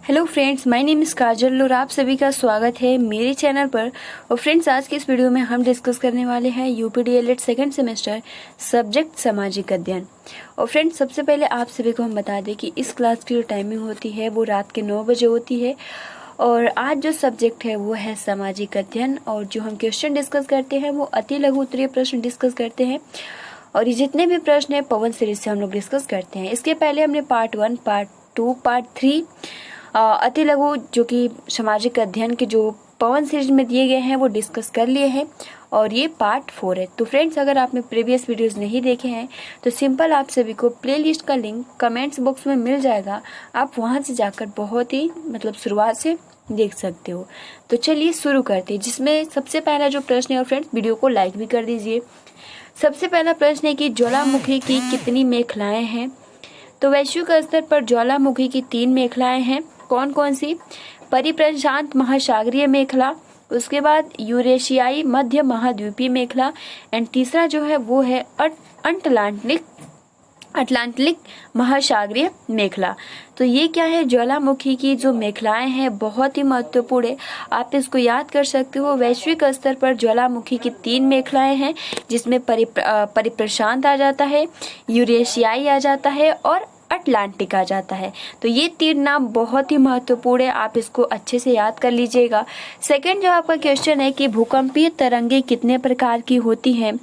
Hello friends, my name is Kajal और आप सभी का स्वागत है मेरे चैनल पर। और फ्रेंड्स, आज के इस वीडियो में हम डिस्कस करने वाले हैं यूपीडीएलएड सेकंड सेमेस्टर सब्जेक्ट सामाजिक अध्ययन। और फ्रेंड्स, सबसे पहले आप सभी को हम बता दें कि इस क्लास की जो टाइमिंग होती है वो रात के 9 बजे होती है। और आज जो सब्जेक्ट है वो है सामाजिक अध्ययन, और जो हम क्वेश्चन डिस्कस करते हैं वो अति लघु उत्तरीय प्रश्न डिस्कस करते हैं। और ये जितने भी प्रश्न हैं पवन सीरीज से हम लोग डिस्कस करते हैं। इसके पहले हमने पार्ट 1, पार्ट 2, पार्ट 3 अति लघु जो कि सामाजिक अध्ययन के जो पवन सीरीज में दिए गए हैं वो डिस्कस कर लिए हैं, और ये पार्ट 4 है। तो फ्रेंड्स, अगर आपने प्रीवियस वीडियोस नहीं देखे हैं तो सिंपल आप सभी को प्लेलिस्ट का लिंक कमेंट्स बॉक्स में मिल जाएगा, आप वहां से जाकर बहुत ही शुरुआत से देख सकते हो। तो चलिए शुरू करते हैं, जिसमें सबसे पहला जो प्रश्न है, और फ्रेंड्स वीडियो को लाइक भी कर दीजिए। सबसे पहला प्रश्न है कि ज्वालामुखी की कितनी मेखलाएं हैं? तो वैश्विक स्तर पर ज्वालामुखी की 3 मेखलाएं हैं। कौन कौन सी? परिप्रशांत महासागरीय मेखला, उसके बाद यूरेशियाई मध्य महाद्वीपीय मेखला, एंड तीसरा जो है वो है अटलांटिक महासागरीय मेखला। तो ये क्या है? ज्वालामुखी की जो मेखलाएं हैं बहुत ही महत्वपूर्ण है, आप इसको याद कर सकते हो। वैश्विक स्तर पर ज्वालामुखी की 3 मेखलाएं हैं, जिसमें परिप्रशांत आ जाता है, यूरेशियाई आ जाता है और अटलांटिक आ जाता है। तो ये 3 नाम बहुत ही महत्वपूर्ण है, आप इसको अच्छे से याद कर लीजिएगा। सेकंड जो आपका क्वेश्चन है कि भूकंपीय तरंगे कितने प्रकार की होती हैं?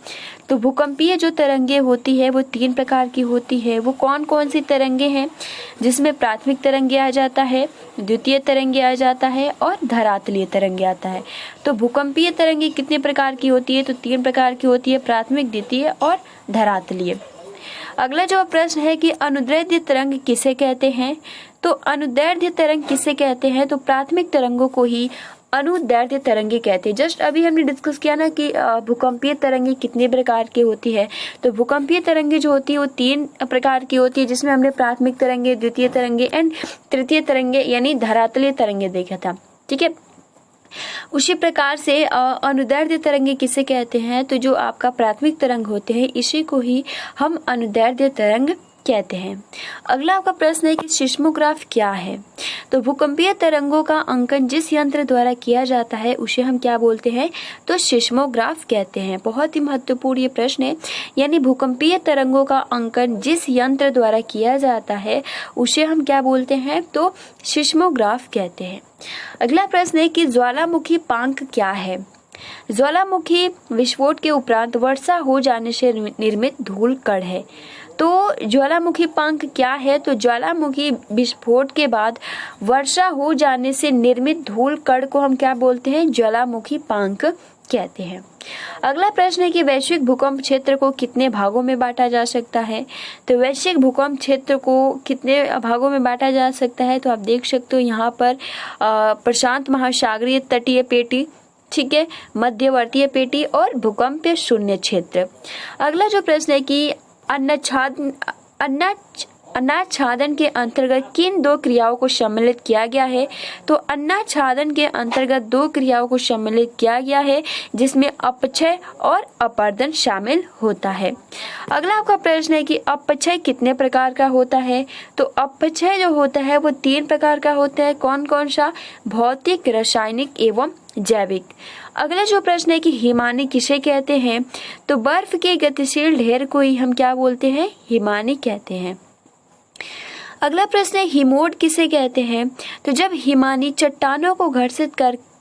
तो भूकंपीय जो तरंगे होती है वो 3 प्रकार की होती है। वो कौन कौन सी तरंगे हैं? जिसमें प्राथमिक तरंगे आ जाता है, द्वितीय तरंगे आ जाता है और धरातलीय तरंगे आता है। तो भूकंपीय तरंगे कितने प्रकार की होती है? तो 3 प्रकार की होती है, प्राथमिक, द्वितीय और धरातलीय। अगला जो प्रश्न है कि अनुदैर्ध्य तरंग किसे कहते हैं? तो अनुदैर्ध्य तरंग किसे कहते हैं? तो प्राथमिक तरंगों को ही अनुदैर्ध्य तरंगे कहते हैं। जस्ट अभी हमने डिस्कस किया ना कि भूकंपीय तरंगे कितने प्रकार की होती है। तो भूकंपीय तरंगे जो होती है वो 3 प्रकार की होती है, जिसमें हमने प्राथमिक तरंगे, द्वितीय तरंगे एंड तृतीय तरंगे यानी धरातलीय तरंगे देखा था। ठीक है, उसी प्रकार से अनुदैर्ध्य तरंगे किसे कहते हैं? तो जो आपका प्राथमिक तरंग होते हैं इसी को ही हम अनुदैर्ध्य तरंग कहते हैं। अगला आपका प्रश्न है कि सिस्मोग्राफ क्या है? तो भूकंपीय तरंगों का अंकन जिस यंत्र द्वारा किया जाता है उसे हम क्या बोलते हैं? तो सिस्मोग्राफ कहते हैं। बहुत ही महत्वपूर्ण ये प्रश्न है, यानी भूकंपीय तरंगों का अंकन जिस यंत्र द्वारा किया जाता है उसे हम क्या बोलते हैं? तो सिस्मोग्राफ कहते हैं। अगला प्रश्न है कि ज्वालामुखी पांख क्या है? ज्वालामुखी विस्फोट के उपरांत वर्षा हो जाने से निर्मित धूल कण है। तो ज्वालामुखी पांख क्या है? तो ज्वालामुखी विस्फोट के बाद वर्षा हो जाने से निर्मित धूल कण को हम क्या बोलते हैं? ज्वालामुखी पांख कहते हैं। अगला प्रश्न है कि वैश्विक भूकंप क्षेत्र को कितने भागों में बांटा जा सकता है? तो वैश्विक भूकंप क्षेत्र को कितने भागों में बांटा जा सकता है? तो आप देख सकते हो यहाँ पर प्रशांत महासागरीय तटीय पेटी, ठीक है, मध्यवर्तीय पेटी और भूकंपीय शून्य क्षेत्र। अगला जो प्रश्न है कि अन्नाच्छादन के अंतर्गत किन 2 क्रियाओं को सम्मिलित किया गया है? तो अन्नाच्छादन के अंतर्गत 2 क्रियाओं को सम्मिलित किया गया है, जिसमें अपक्षय और अपर्दन शामिल होता है। अगला आपका प्रश्न है कि अपक्षय कितने प्रकार का होता है? तो अपक्षय जो होता है वो 3 प्रकार का होता है। कौन कौन सा? भौतिक, रासायनिक एवं जैविक। अगला जो प्रश्न है कि हिमानी किसे कहते हैं? तो बर्फ के गतिशील ढेर को ही हम क्या बोलते हैं? हिमानी कहते हैं। अगला प्रश्न है हिमोड किसे कहते हैं? तो जब हिमानी चट्टानों को घर्षित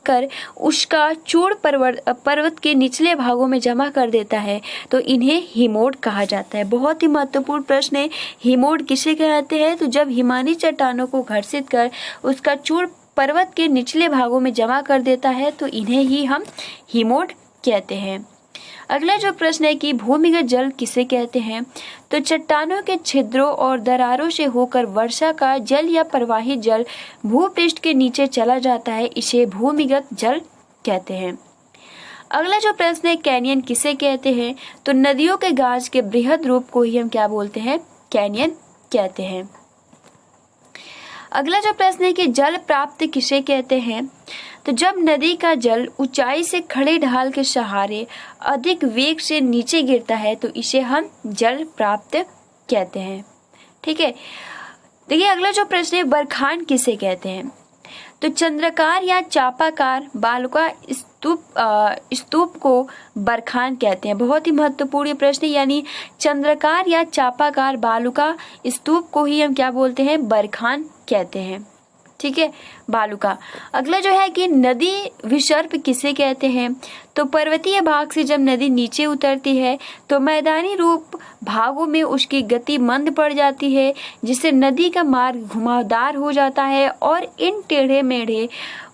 कर उसका चूर्ण पर्वत के निचले भागों में जमा कर देता है तो इन्हें हिमोड कहा जाता है। बहुत ही महत्वपूर्ण प्रश्न है, हिमोड किसे कहते हैं? तो जब हिमानी चट्टानों को घर्षित कर उसका चूर्ण पर्वत के निचले भागों में जमा कर देता है तो इन्हें ही हम हिमोड कहते हैं। अगला जो प्रश्न है कि भूमिगत जल किसे कहते हैं? तो चट्टानों के छिद्रों और दरारों से होकर वर्षा का जल या प्रवाहित जल भूपृष्ठ के नीचे चला जाता है, इसे भूमिगत जल कहते हैं। अगला जो प्रश्न है कैनियन किसे कहते हैं? तो नदियों के गाज के बृहद रूप को ही हम क्या बोलते हैं? कैनियन कहते हैं। अगला जो प्रश्न है कि जल प्राप्त किसे कहते हैं? तो जब नदी का जल ऊंचाई से खड़े ढाल के सहारे अधिक वेग से नीचे गिरता है तो इसे हम जल प्राप्त कहते हैं। ठीक है, देखिए अगला जो प्रश्न है, बरखान किसे कहते हैं? तो चंद्राकार या चापाकार बालुका स्तूप को बरखान कहते हैं। बहुत ही महत्वपूर्ण ये प्रश्न है, यानी चंद्राकार या चापाकार बालुका स्तूप को ही हम क्या बोलते हैं? बरखान कहते हैं। ठीक है, बालुका। अगला जो है कि नदी विसर्प किसे कहते हैं? तो पर्वतीय भाग से जब नदी नीचे उतरती है तो मैदानी रूप भागों में उसकी गति मंद पड़ जाती है, जिससे नदी का मार्ग घुमावदार हो जाता है और इन टेढ़े मेढ़े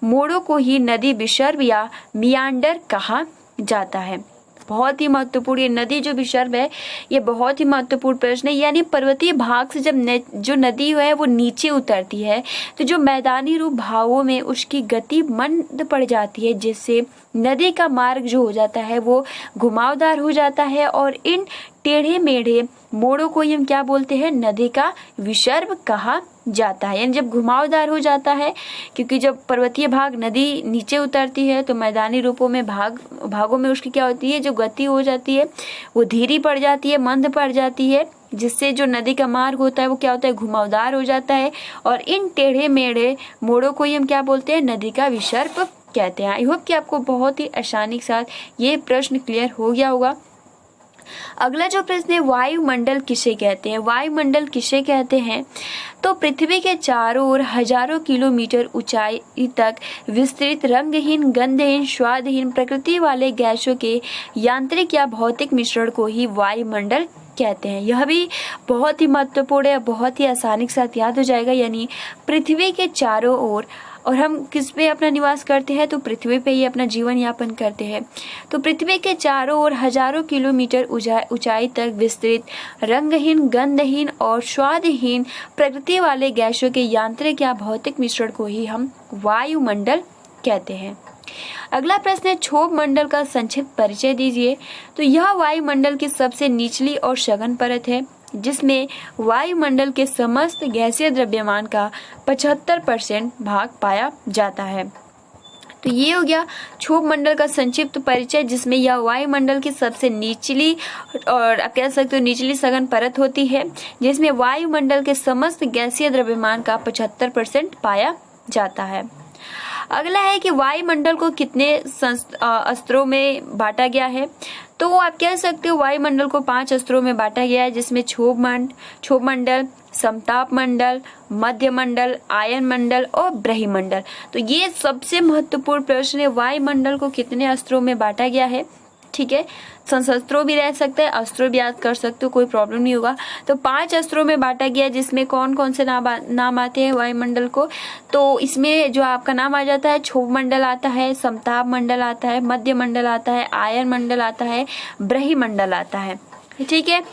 मोड़ों को ही नदी विसर्प या मियांडर कहा जाता है। बहुत ही महत्वपूर्ण ये नदी जो विसर्प है, ये बहुत ही महत्वपूर्ण प्रश्न है। यानी पर्वतीय भाग से जब जो नदी है वो नीचे उतरती है तो जो मैदानी रूप भागों में उसकी गति मंद पड़ जाती है, जिससे नदी का मार्ग जो हो जाता है वो घुमावदार हो जाता है और इन टेढ़े मेढ़े मोड़ों को हम क्या बोलते हैं? नदी का विसर्प कहा जाता है। यानी जब घुमावदार हो जाता है, क्योंकि जब पर्वतीय भाग नदी नीचे उतरती है तो मैदानी रूपों में भागों में उसकी क्या होती है? जो गति हो जाती है वो धीरी पड़ जाती है, मंद पड़ जाती है, जिससे जो नदी का मार्ग होता है वो क्या होता है? घुमावदार हो जाता है और इन टेढ़े मेढ़े मोड़ों को ही हम क्या बोलते हैं? नदी का विसर्प कहते हैं। आई होप कि आपको बहुत ही आसानी के साथ ये प्रश्न क्लियर हो गया होगा। अगला जो प्रश्न है, वायुमंडल किसे कहते हैं? वायुमंडल किसे कहते हैं? तो पृथ्वी के चारों ओर हजारों किलोमीटर ऊंचाई तक विस्तृत रंगहीन, गंधहीन, स्वादहीन प्रकृति वाले गैसों के यांत्रिक या भौतिक मिश्रण को ही वायुमंडल कहते हैं। यह भी बहुत ही महत्वपूर्ण है, बहुत ही आसानी के साथ याद हो जाएगा। यानी पृथ्वी के चारों ओर, और हम किस पे अपना निवास करते हैं? तो पृथ्वी पे ही अपना जीवन यापन करते हैं। तो पृथ्वी के चारों ओर हजारों किलोमीटर ऊंचाई तक विस्तृत रंगहीन, गंधहीन और स्वादहीन प्रकृति वाले गैसों के यांत्रिक या भौतिक मिश्रण को ही हम वायुमंडल कहते हैं। अगला प्रश्न है, क्षोभ मंडल का संक्षिप्त परिचय दीजिए। तो यह वायुमंडल की सबसे निचली और सघन परत है, जिसमें वायुमंडल के समस्त गैसीय द्रव्यमान का 75% भाग पाया जाता है। तो ये हो गया क्षोभ मंडल का संक्षिप्त परिचय, जिसमें यह वायुमंडल की सबसे निचली और आप कह सकते हो निचली सघन परत होती है, जिसमें वायुमंडल के समस्त गैसीय द्रव्यमान का 75% पाया जाता है। अगला है कि वायुमंडल को कितने स्तरों में बांटा गया है? तो आप कह सकते हो वायुमंडल को 5 स्तरों में बांटा गया है, जिसमें क्षोभ मंडल, समताप मंडल, मध्य मंडल, आयन मंडल और ब्रह्मंडल। तो ये सबसे महत्वपूर्ण प्रश्न है, वायुमंडल को कितने स्तरों में बांटा गया है? ठीक है, संशस्त्रों भी रह सकते हैं, अस्त्रों भी याद कर सकते हो, कोई प्रॉब्लम नहीं होगा। तो 5 अस्त्रों में बांटा गया, जिसमें कौन कौन से नाम आते हैं वायुमंडल को? तो इसमें जो आपका नाम आ जाता है, क्षोभ मंडल आता है, समताप मंडल आता है, मध्य मंडल आता है, आयन मंडल आता है, ब्रह्मंडल आता है। ठीक है,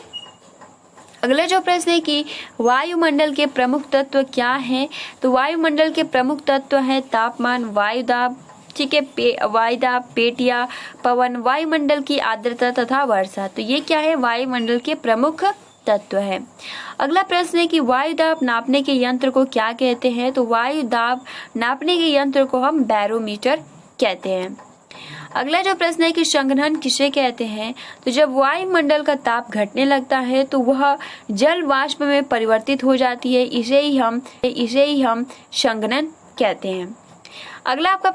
अगला जो प्रश्न है कि वायुमंडल के प्रमुख तत्व क्या हैं? तो वायुमंडल के प्रमुख तत्व है तापमान, वायुदाब, ठीक है, वायुदाब, पेटिया, पवन, वायुमंडल की आर्द्रता तथा वर्षा। तो ये क्या है? वायुमंडल के प्रमुख तत्व है। अगला प्रश्न है कि वायुदाब नापने के यंत्र को क्या कहते हैं? तो वायुदाब नापने के यंत्र को हम बैरोमीटर कहते हैं। अगला जो प्रश्न है कि संघनन किसे कहते हैं? तो जब वायुमंडल का ताप घटने लगता है तो वह जल वाष्प में परिवर्तित हो जाती है, इसे ही हम संघनन कहते हैं। अगला आपका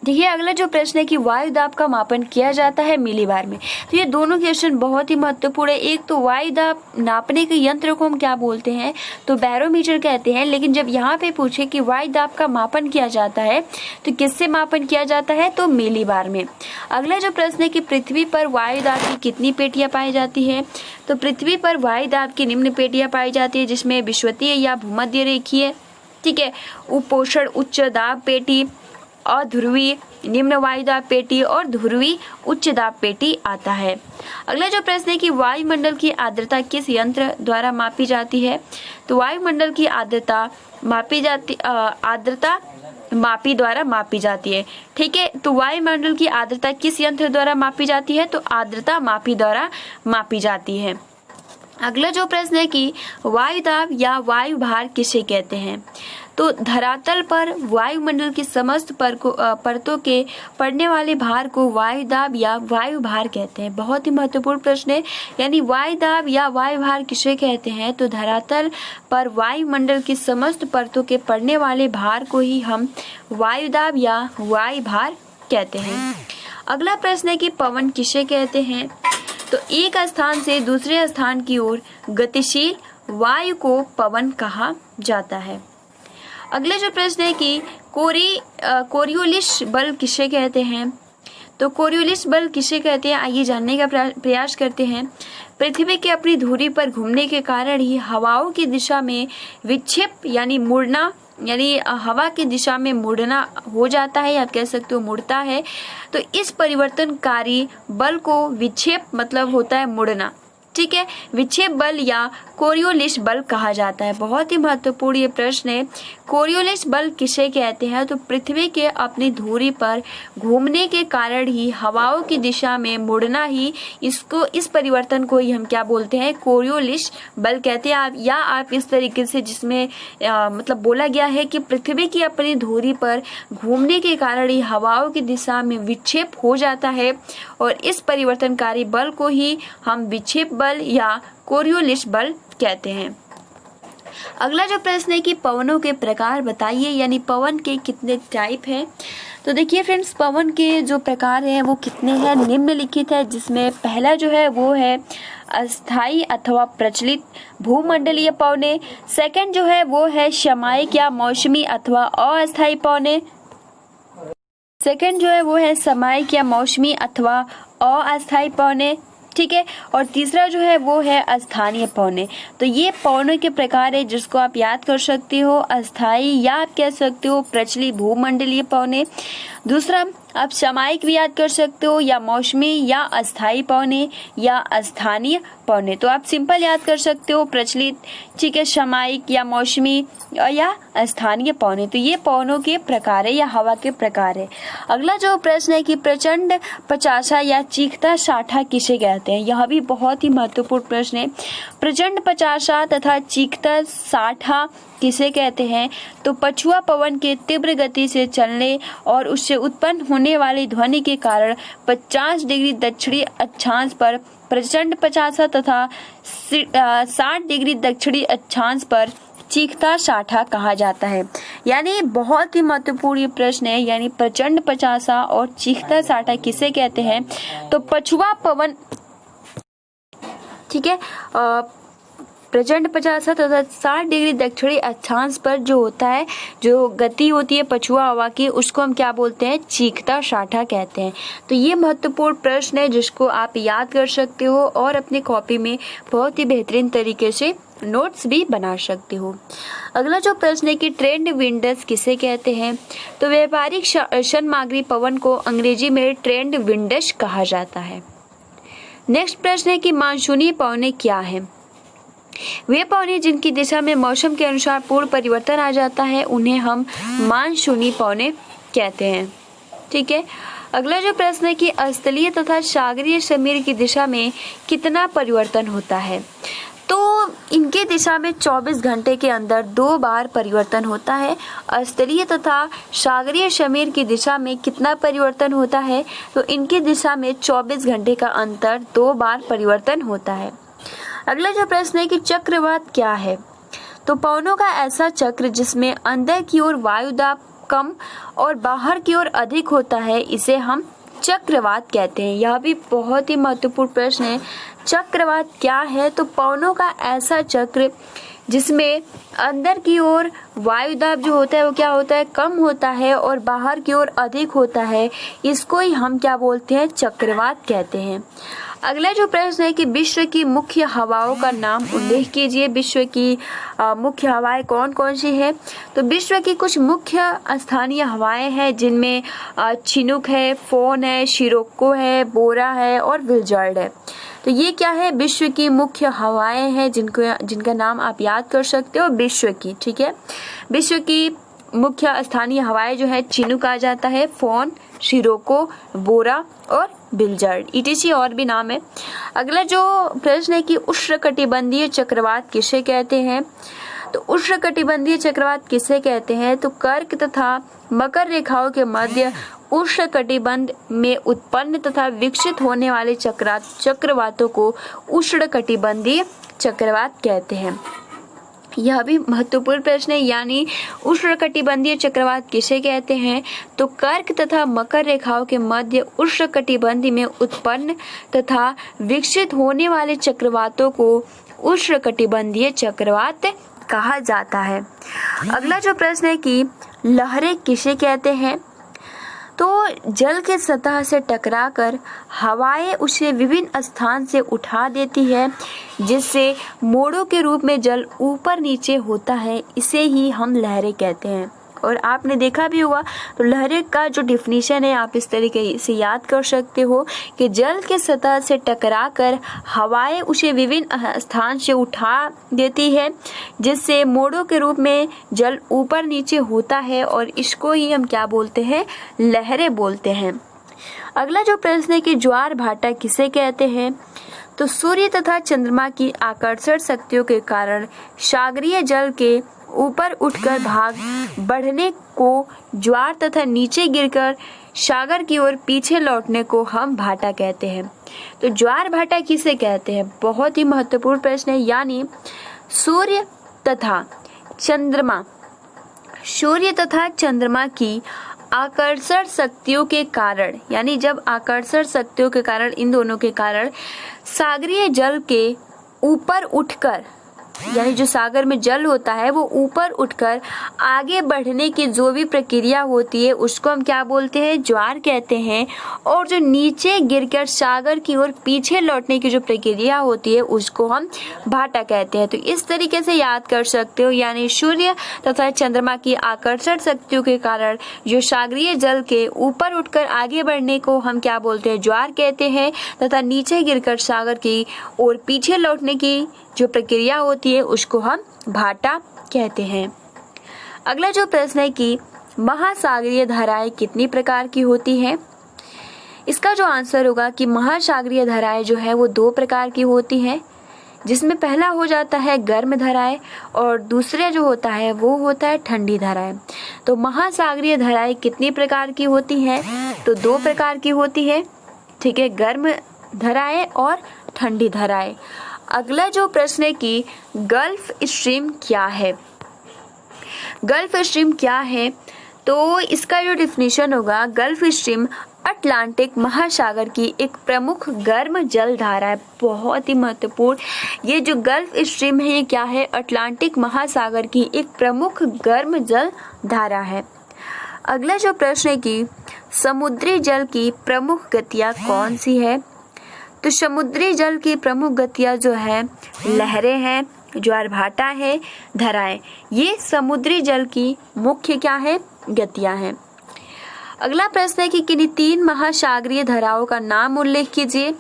देखिए, अगला जो प्रश्न है कि वायुदाब का मापन किया जाता है मिलीबार में। तो ये दोनों क्वेश्चन बहुत ही महत्वपूर्ण है। एक तो वायुदाब नापने के यंत्र को हम क्या बोलते हैं? तो बैरोमीटर कहते हैं। लेकिन जब यहाँ पे पूछे कि वायुदाब का मापन किया जाता है तो किससे मापन किया जाता है? तो मिलीबार में। अगला जो प्रश्न है कि पृथ्वी पर वायुदाब की कितनी पेटियां पाई जाती है? तो पृथ्वी पर वायुदाब की निम्न पेटियां पाई जाती है, जिसमें विषुवतीय या भूमध्य रेखीय, ठीक है, उपोषण उच्च दाब पेटी, अध्रुवी निम्न वायुदाब पेटी और ध्रुवी उच्च दाब पेटी आता है। अगला जो प्रश्न है कि वायुमंडल की आर्द्रता किस यंत्र द्वारा मापी जाती है? तो वायुमंडल की आर्द्रता मापी द्वारा मापी जाती है। ठीक है, तो वायुमंडल की आर्द्रता किस यंत्र द्वारा मापी जाती है? तो आर्द्रता मापी द्वारा मापी जाती है। अगला जो प्रश्न है कि वायुदाब या वायु भार किसे कहते हैं? तो धरातल पर वायुमंडल की समस्त परतों के पड़ने वाले भार को वायुदाब या वायु भार कहते हैं। बहुत ही महत्वपूर्ण प्रश्न है, यानी वायुदाब या वायु भार किसे कहते हैं? तो धरातल पर वायुमंडल की समस्त परतों के पड़ने वाले भार को ही हम वायुदाब या वायु भार कहते हैं। अगला प्रश्न है कि पवन किसे कहते हैं? तो एक स्थान से दूसरे स्थान की ओर गतिशील वायु को पवन कहा जाता है। अगला जो प्रश्न है कि कोरियोलिस बल किसे कहते हैं? तो कोरियोलिस बल किसे कहते हैं, आइए जानने का प्रयास करते हैं। पृथ्वी के अपनी धुरी पर घूमने के कारण ही हवाओं की दिशा में विक्षेप यानी मुड़ना, यानी हवा की दिशा में मुड़ना हो जाता है, आप कह सकते हो मुड़ता है। तो इस परिवर्तनकारी बल को विक्षेप मतलब होता है मुड़ना, ठीक है। विक्षेप बल या कोरियोलिस बल कहा जाता है। बहुत ही महत्वपूर्ण ये प्रश्न है। कोरियोलिस बल किसे कहते हैं? तो पृथ्वी के अपनी धुरी पर घूमने के कारण ही हवाओं की दिशा में मुड़ना ही इस परिवर्तन को ही हम क्या बोलते हैं? कोरियोलिस बल कहते हैं। आप इस तरीके से जिसमें मतलब बोला गया है कि पृथ्वी की अपनी धुरी पर घूमने के कारण ही हवाओं की दिशा में विक्षेप हो जाता है और इस परिवर्तनकारी बल को ही हम विक्षेप बल या कोरियोलिस बल कहते हैं। अगला जो प्रश्न है कि पवनों के प्रकार बताइए, यानी पवन के कितने टाइप हैं? तो देखिए फ्रेंड्स, पवन के जो प्रकार हैं वो कितने हैं, निम्नलिखित है। जिसमें पहला जो है वो है अस्थाई अथवा प्रचलित भूमंडलीय पवने। सेकंड जो है वो है सामयिक या मौसमी अथवा अस्थायी पवने। सेकंड जो है वो है सामयिक या मौसमी अथवा अस्थायी पवने, ठीक है। और तीसरा जो है वो है स्थानीय पवने। तो ये पवनों के प्रकार है जिसको आप याद कर सकते हो, अस्थाई या आप कह सकते हो प्रचलित भूमंडलीय पवने। दूसरा आप सामयिक भी याद कर सकते हो, या मौसमी या अस्थायी पवने या स्थानीय पवने। तो आप सिंपल याद कर सकते हो प्रचलित, ठीक है, सामयिक या मौसमी या स्थानीय पवने। तो ये पवनों के प्रकार है या हवा के प्रकार है। अगला जो प्रश्न है कि प्रचंड पचासा या चीखता साठा किसे कहते हैं? यह भी बहुत ही महत्वपूर्ण प्रश्न है। प्रचंड पचासा तथा चीखता साठा किसे कहते हैं? तो पछुआ पवन के तीव्र गति से चलने और उससे उत्पन्न होने वाली ध्वनि के कारण 50 डिग्री दक्षिणी अक्षांश पर प्रचंड पचासा तथा 60 डिग्री दक्षिणी अक्षांश पर चीखता साठा कहा जाता है। यानी बहुत ही महत्वपूर्ण ये प्रश्न है, यानी प्रचंड पचासा और चीखता साठा किसे कहते हैं? तो पछुआ पवन, ठीक है, प्रचंड पचासा तथा 60 डिग्री दक्षिणी अक्षांश पर जो होता है, जो गति होती है पछुआ हवा की, उसको हम क्या बोलते हैं? चीखता साठा कहते हैं। तो ये महत्वपूर्ण प्रश्न है जिसको आप याद कर सकते हो और अपनी कॉपी में बहुत ही बेहतरीन तरीके से नोट्स भी बना सकते हो। अगला जो प्रश्न है कि ट्रेंड विंड्स किसे कहते हैं? तो व्यापारिक सामग्री पवन को अंग्रेजी में ट्रेंड विंड्स कहा जाता है। नेक्स्ट प्रश्न है कि मानसूनी पवनें क्या है? वे पवनें जिनकी दिशा में मौसम के अनुसार पूर्ण परिवर्तन आ जाता है उन्हें हम मानसूनी पवनें कहते हैं, ठीक है। अगला जो प्रश्न है कि स्थलीय तथा सागरीय समीर की दिशा में कितना परिवर्तन होता है? तो इनके दिशा में 24 घंटे के अंदर 2 बार परिवर्तन होता है। स्थलीय तथा सागरीय समीर की दिशा में कितना परिवर्तन होता है? तो इनकी दिशा में 24 घंटे का अंतर 2 बार परिवर्तन होता है। अगला जो प्रश्न है कि चक्रवात क्या है? तो पवनों का ऐसा चक्र जिसमें अंदर की ओर वायु दाब कम और बाहर की ओर अधिक होता है, इसे हम चक्रवात कहते हैं। यह भी बहुत ही महत्वपूर्ण प्रश्न है। चक्रवात क्या है? तो पवनों का ऐसा चक्र जिसमें अंदर की ओर वायुदाब जो होता है वो क्या होता है? कम होता है और बाहर की ओर अधिक होता है, इसको ही हम क्या बोलते हैं? चक्रवात कहते हैं। अगला जो प्रश्न है कि विश्व की मुख्य हवाओं का नाम उल्लेख कीजिए। विश्व की मुख्य हवाएं कौन कौन सी है? तो विश्व की कुछ मुख्य स्थानीय हवाएं हैं जिनमें चिनूक है, फोन है, शिरोको है, बोरा है और विल्जर्ड है। तो ये क्या है? विश्व की मुख्य हवाएं हैं जिनका नाम आप याद कर सकते हो, विश्व की, ठीक है। विश्व की मुख्य स्थानीय हवाएं जो है चिनूक आ जाता है, फोन, शिरोको, बोरा और बिल्जर्ड, ETC और भी नाम है। अगला जो प्रश्न है कि उष्णकटिबंधीय चक्रवात किसे कहते हैं? तो उष्णकटिबंधीय चक्रवात किसे कहते हैं? तो कर्क तथा मकर रेखाओं के मध्य उष्णकटिबंध में उत्पन्न तथा विकसित होने वाले चक्रवातों को उष्णकटिबंधीय चक्रवात कहते हैं। यह भी महत्वपूर्ण प्रश्न है, यानी उष्णकटिबंधीय चक्रवात किसे कहते हैं? तो कर्क तथा मकर रेखाओं के मध्य उष्णकटिबंध में उत्पन्न तथा विकसित होने वाले चक्रवातों को उष्णकटिबंधीय चक्रवात कहा जाता है। अगला जो प्रश्न है कि लहरें किसे कहते हैं? तो जल के सतह से टकराकर हवाएं उसे विभिन्न स्थान से उठा देती है, जिससे मोड़ों के रूप में जल ऊपर नीचे होता है, इसे ही हम लहरें कहते हैं। और आपने देखा भी होगा, तो लहरें का जो डिफिनीशन है आप इस तरीके से याद कर सकते हो कि जल के सतह से टकराकर हवाएं उसे विभिन्न स्थान से उठा देती है, जिससे मोड़ों के रूप में जल ऊपर नीचे होता है, और इसको ही हम क्या बोलते हैं? लहरें बोलते हैं। अगला जो प्रश्न है कि ज्वार भाटा किसे कहते हैं? तो सूर्य तथा चंद्रमा की आकर्षण शक्तियों के कारण सागरीय जल के ऊपर उठकर भाग बढ़ने को ज्वार तथा नीचे गिरकर सागर की ओर पीछे लौटने को हम भाटा कहते हैं। तो ज्वार भाटा किसे कहते हैं? बहुत ही महत्वपूर्ण प्रश्न है, यानी सूर्य तथा चंद्रमा की आकर्षण शक्तियों के कारण, यानी जब आकर्षण शक्तियों के कारण, इन दोनों के कारण सागरीय जल के ऊपर उठकर, यानी जो सागर में जल होता है वो ऊपर उठकर आगे बढ़ने की जो भी प्रक्रिया होती है उसको हम क्या बोलते हैं? ज्वार कहते हैं। और जो नीचे गिरकर सागर की ओर पीछे लौटने की जो प्रक्रिया होती है उसको हम भाटा कहते हैं। तो इस तरीके से याद कर सकते हो, यानी सूर्य तथा चंद्रमा की आकर्षण शक्तियों के कारण जो सागरीय जल के ऊपर उठकर आगे बढ़ने को हम क्या बोलते हैं? ज्वार कहते हैं, तथा नीचे गिरकर सागर की ओर पीछे लौटने की जो प्रक्रिया होती है उसको हम भाटा कहते हैं। अगला जो प्रश्न है कि महासागरीय धाराएं कितनी प्रकार की होती हैं? इसका जो आंसर होगा कि महासागरीय धाराएं जो है वो 2 प्रकार की होती हैं, जिसमें पहला हो जाता है गर्म धाराएं और दूसरा जो होता है वो होता है ठंडी धाराएं। तो महासागरीय धाराएं कितनी प्रकार की होती हैं? तो 2 प्रकार की होती है, ठीक है, गर्म धाराएं और ठंडी धाराएं। अगला जो प्रश्न है कि गल्फ स्ट्रीम क्या है? गल्फ स्ट्रीम क्या है? तो इसका जो डिफिनीशन होगा, गल्फ स्ट्रीम अटलांटिक महासागर की एक प्रमुख गर्म जल धारा है। बहुत ही महत्वपूर्ण, ये जो गल्फ स्ट्रीम है ये क्या है? अटलांटिक महासागर की एक प्रमुख गर्म जल धारा है। अगला जो प्रश्न है कि समुद्री जल की प्रमुख गतियां कौन सी है? तो समुद्री जल की प्रमुख गतियां जो है लहरें हैं, ज्वार भाटा है, धाराएं, ये समुद्री जल की मुख्य क्या है? गतियां हैं। अगला प्रश्न है कि किन्हीं 3 महासागरीय धाराओं का नाम उल्लेख कीजिए,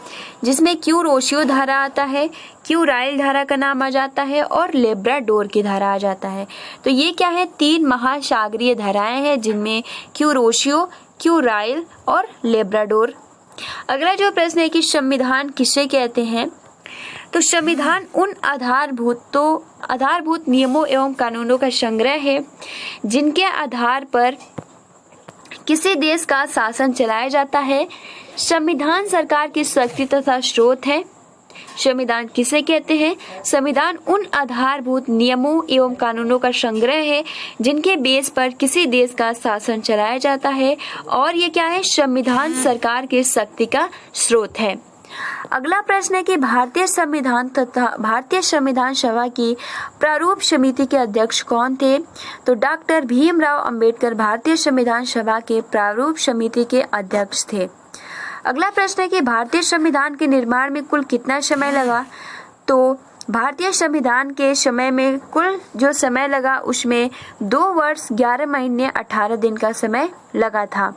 जिसमें क्यूरोशियो धारा आता है, क्यूराइल धारा का नाम आ जाता है और लेब्राडोर की धारा आ जाता है। तो ये क्या है? 3 महासागरीय धाराएं हैं, जिनमें क्यूरोशियो, क्यूराइल और लेब्राडोर। अगला जो प्रश्न है कि संविधान किसे कहते हैं? तो संविधान उन आधारभूत नियमों एवं कानूनों का संग्रह है जिनके आधार पर किसी देश का शासन चलाया जाता है। संविधान सरकार की शक्ति तथा स्रोत है। संविधान किसे कहते हैं? संविधान उन आधारभूत नियमों एवं कानूनों का संग्रह है जिनके बेस पर किसी देश का शासन चलाया जाता है, और ये क्या है? संविधान सरकार की शक्ति का स्रोत है। अगला प्रश्न है कि भारतीय संविधान तथा भारतीय संविधान सभा की प्रारूप समिति के अध्यक्ष कौन थे? तो डॉक्टर भीमराव अंबेडकर भारतीय संविधान सभा के प्रारूप समिति के अध्यक्ष थे। अगला प्रश्न है कि भारतीय संविधान के निर्माण में कुल कितना समय लगा? तो भारतीय संविधान के समय में कुल जो समय लगा उसमें 2 वर्ष 11 महीने 18 दिन का समय लगा था।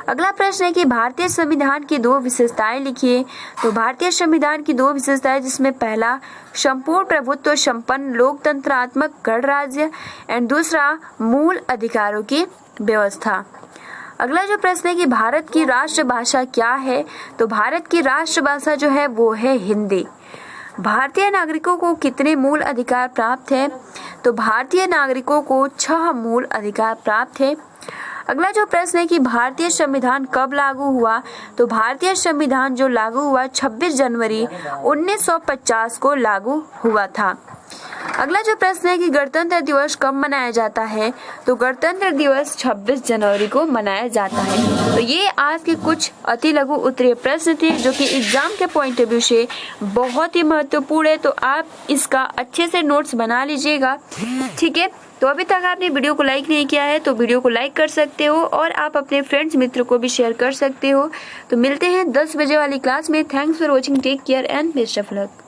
अगला प्रश्न है कि भारतीय संविधान की 2 विशेषताएं लिखिए। तो भारतीय संविधान की 2 विशेषताएं, जिसमें पहला संपूर्ण प्रभुत्व संपन्न लोकतंत्रात्मक गणराज्य एंड दूसरा मूल अधिकारों की व्यवस्था। अगला जो प्रश्न है कि भारत की राष्ट्रभाषा क्या है? तो भारत की राष्ट्रभाषा जो है वो है हिंदी। भारतीय नागरिकों को कितने मूल अधिकार प्राप्त हैं? तो भारतीय नागरिकों को 6 मूल अधिकार प्राप्त है। अगला जो प्रश्न है कि भारतीय संविधान कब लागू हुआ, तो भारतीय संविधान जो लागू हुआ 26 जनवरी 1950 को लागू हुआ था। अगला जो प्रश्न है कि गणतंत्र दिवस कब मनाया जाता है, तो गणतंत्र दिवस 26 जनवरी को मनाया जाता है। तो ये आज के कुछ अति लघु उत्तरीय प्रश्न थे जो कि एग्जाम के पॉइंट ऑफ व्यू से बहुत ही महत्वपूर्ण है। तो आप इसका अच्छे से नोट्स बना लीजिएगा, ठीक है। तो अभी तक आपने वीडियो को लाइक नहीं किया है तो वीडियो को लाइक कर सकते हो और आप अपने फ्रेंड्स मित्रों को भी शेयर कर सकते हो। तो मिलते हैं 10 बजे वाली क्लास में। Thanks for watching, take care and best of luck.